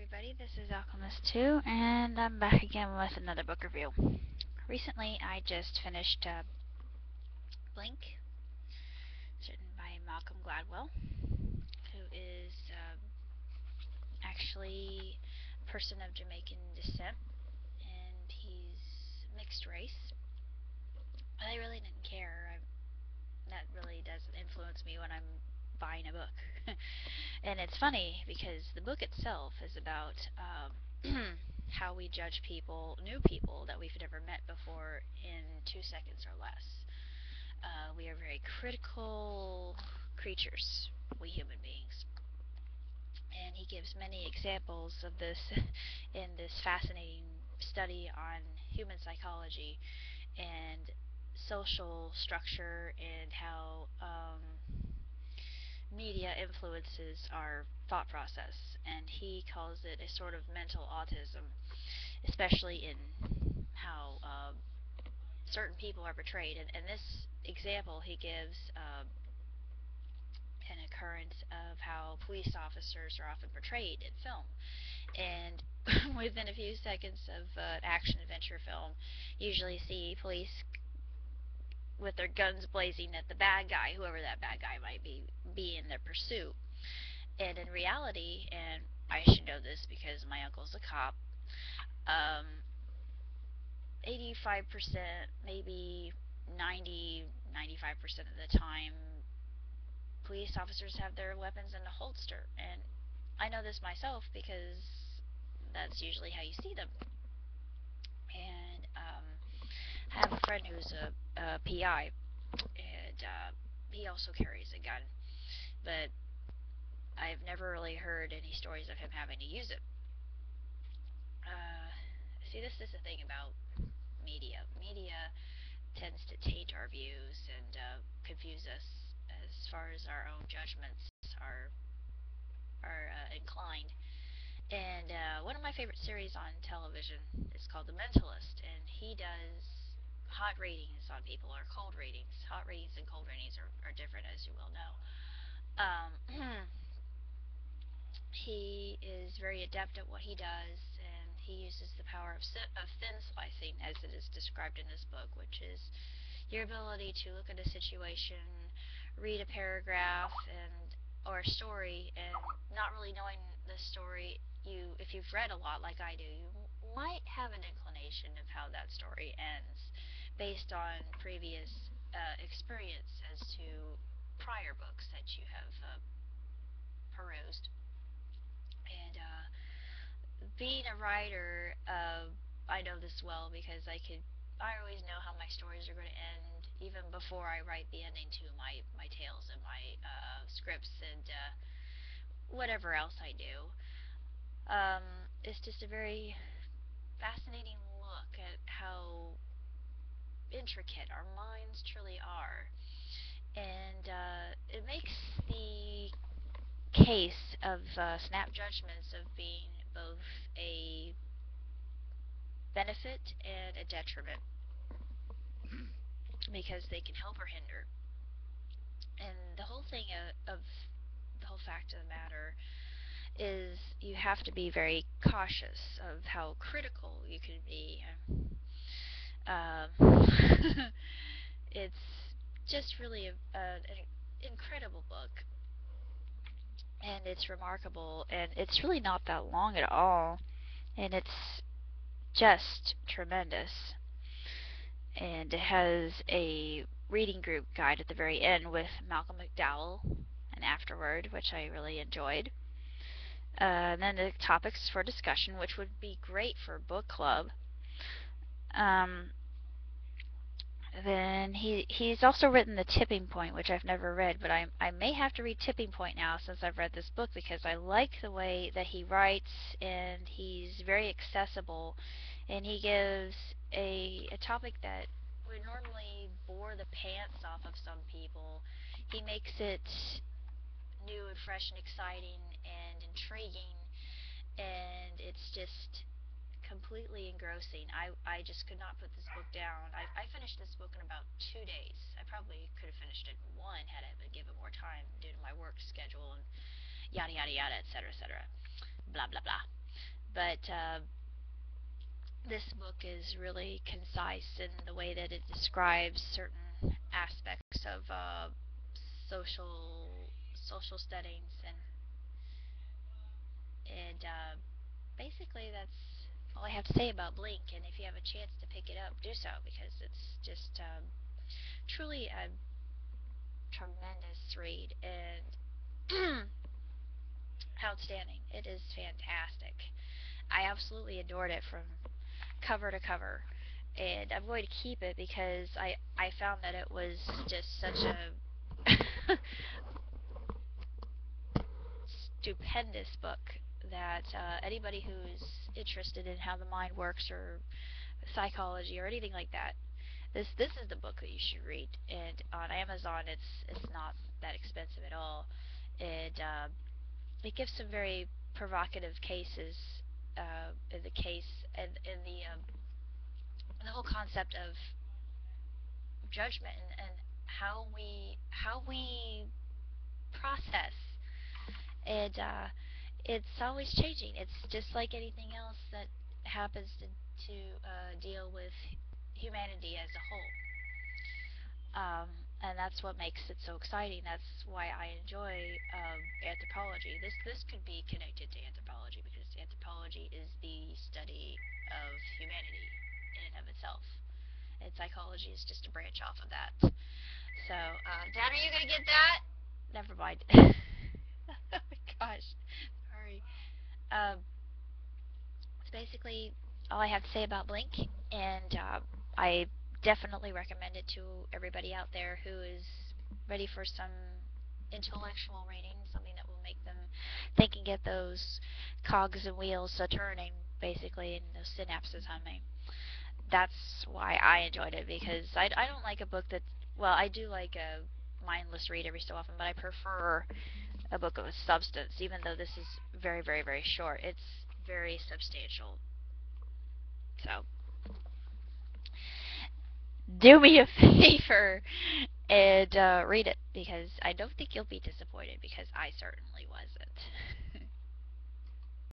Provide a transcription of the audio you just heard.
everybody, this is Alchemist2, and I'm back again with another book review. Recently, I just finished Blink, written by Malcolm Gladwell, who is actually a person of Jamaican descent, and he's mixed race. But I really didn't care. That really doesn't influence me when I'm buying a book. And it's funny because the book itself is about how we judge people, new people that we've never met before, in 2 seconds or less. We are very critical creatures, we human beings. And he gives many examples of this in this fascinating study on human psychology and social structure and how media influences our thought process, and he calls it a sort of mental autism, especially in how certain people are portrayed. And this example he gives an occurrence of how police officers are often portrayed in film. And within a few seconds of an action adventure film, usually see police with their guns blazing at the bad guy, whoever that bad guy might be in their pursuit. And in reality, and I should know this because my uncle's a cop, 85%, maybe 90, 95% of the time, police officers have their weapons in a holster. And I know this myself because that's usually how you see them. And I have a friend who's a PI, and he also carries a gun. But I've never really heard any stories of him having to use it. Uh, See, this is the thing about media. Media tends to taint our views and confuse us as far as our own judgments are inclined. And one of my favorite series on television is called The Mentalist, and he does hot ratings on people, or cold ratings. Hot ratings and cold ratings are different, as you will know. Um, he is very adept at what he does, and he uses the power of thin slicing, as it is described in this book, which is your ability to look at a situation, read a paragraph and or a story, and not really knowing the story, if you've read a lot like I do, you might have an inclination of how that story ends based on previous experience as to prior books that you have perused. And being a writer, I know this well because I always know how my stories are going to end even before I write the ending to my tales and my scripts and whatever else I do. It's just a very fascinating look at how intricate our minds truly are. And it makes the case of snap judgments of being both a benefit and a detriment because they can help or hinder. And the whole thing of the whole fact of the matter is you have to be very cautious of how critical you can be. Um, it's just really an incredible book, and it's remarkable, and it's really not that long at all, and it's just tremendous. And it has a reading group guide at the very end with Malcolm McDowell and afterward, which I really enjoyed. And then the topics for discussion, which would be great for book club. Um, then he's also written The Tipping Point, which I've never read, but I may have to read Tipping Point now since I've read this book because I like the way that he writes, and he's very accessible, and he gives a topic that would normally bore the pants off of some people. He makes it new and fresh and exciting and intriguing, and it's just completely engrossing. I just could not put this book down. I finished this book in about 2 days. I probably could have finished it in one had I been given more time due to my work schedule and yada yada yada, etc., etc. Blah blah blah. But this book is really concise in the way that it describes certain aspects of social settings, and basically that's all I have to say about Blink. And if you have a chance to pick it up, do so, because it's just truly a tremendous read and outstanding. It is fantastic. I absolutely adored it from cover to cover, and I'm going to keep it because I found that it was just such a stupendous book that anybody who's interested in how the mind works or psychology or anything like that, this is the book that you should read. And on Amazon, it's not that expensive at all, and it gives some very provocative cases in the case and in the whole concept of judgment, and how we process, and it's always changing. It's just like anything else that happens to deal with humanity as a whole. And that's what makes it so exciting. That's why I enjoy anthropology. This could be connected to anthropology because anthropology is the study of humanity in and of itself, and psychology is just a branch off of that. So, Dad, are you gonna get that? Never mind. Oh my gosh, sorry. Um, it's basically all I have to say about Blink, and I definitely recommend it to everybody out there who is ready for some intellectual reading, something that will make them think and get those cogs and wheels a turning, basically, and those synapses humming. That's why I enjoyed it, because I don't like a book that, well, I do like a mindless read every so often, but I prefer a book of substance, even though this is very, very, very short. It's very substantial. So, do me a favor and read it, because I don't think you'll be disappointed, because I certainly wasn't.